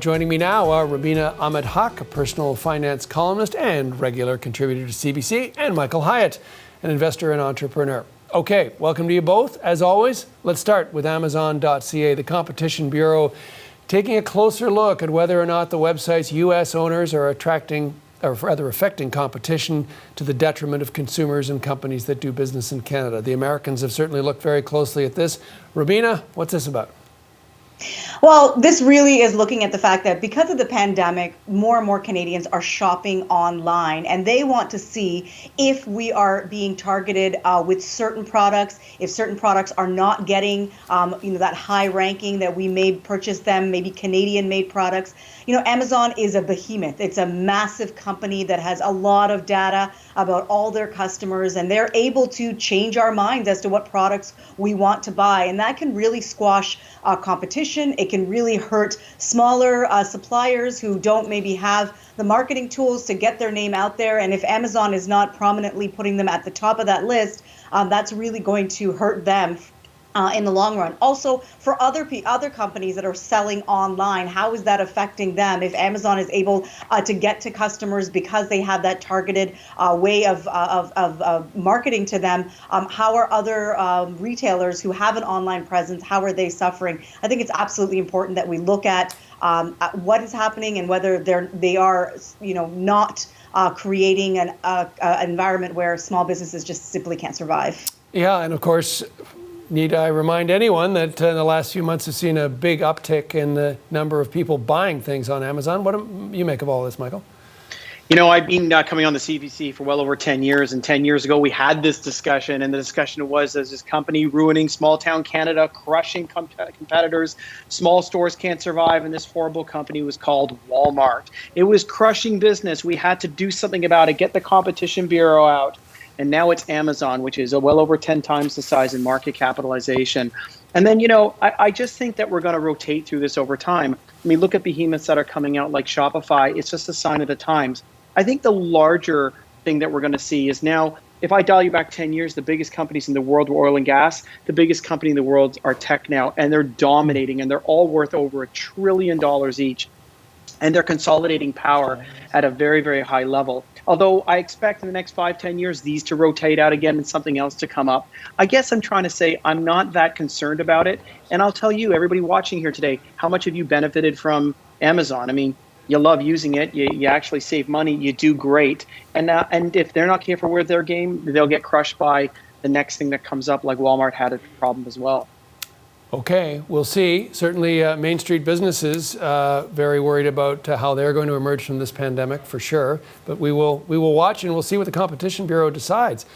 Joining me now are Rabina Ahmed-Haq, a personal finance columnist and regular contributor to CBC, and Michael Hyatt, an investor and entrepreneur. Okay, welcome to you both. As always, let's start with Amazon.ca, the Competition Bureau, taking a closer look at whether or not the website's U.S. owners are affecting competition to the detriment of consumers and companies that do business in Canada. The Americans have certainly looked very closely at this. Rabina, what's this about? Well, this really is looking at the fact that because of the pandemic, more and more Canadians are shopping online, and they want to see if we are being targeted with certain products, if certain products are not getting, that high ranking that we may purchase them, maybe Canadian-made products. Amazon is a behemoth. It's a massive company that has a lot of data about all their customers, and they're able to change our minds as to what products we want to buy, and that can really squash competition. It can really hurt smaller suppliers who don't maybe have the marketing tools to get their name out there. And if Amazon is not prominently putting them at the top of that list, that's really going to hurt them in the long run. Also, for other companies that are selling online, how is that affecting them? If Amazon is able to get to customers because they have that targeted way of marketing to them, how are other retailers who have an online presence, how are they suffering? I think it's absolutely important that we look at what is happening and whether they are not creating an environment where small businesses just simply can't survive. Yeah, and of course, need I remind anyone that in the last few months have seen a big uptick in the number of people buying things on Amazon. What do you make of all this, Michael? I've been coming on the CBC for well over 10 years, and 10 years ago we had this discussion, and the discussion was, there's this company ruining small town Canada, crushing competitors, small stores can't survive, and this horrible company was called Walmart. It was crushing business. We had to do something about it, get the Competition Bureau out. And now it's Amazon, which is well over 10 times the size in market capitalization. And then, I just think that we're going to rotate through this over time. I mean, look at behemoths that are coming out like Shopify. It's just a sign of the times. I think the larger thing that we're going to see is now, if I dial you back 10 years, the biggest companies in the world were oil and gas. The biggest company in the world are tech now, and they're dominating, and they're all worth over $1 trillion each. And they're consolidating power at a very, very high level. Although I expect in the next 5-10 years, these to rotate out again and something else to come up. I guess I'm trying to say I'm not that concerned about it. And I'll tell you, everybody watching here today, how much have you benefited from Amazon? I mean, you love using it. You actually save money. You do great. And if they're not careful with their game, they'll get crushed by the next thing that comes up, like Walmart had a problem as well. Okay, we'll see. Certainly Main Street businesses very worried about how they're going to emerge from this pandemic for sure. But we will watch and we'll see what the Competition Bureau decides.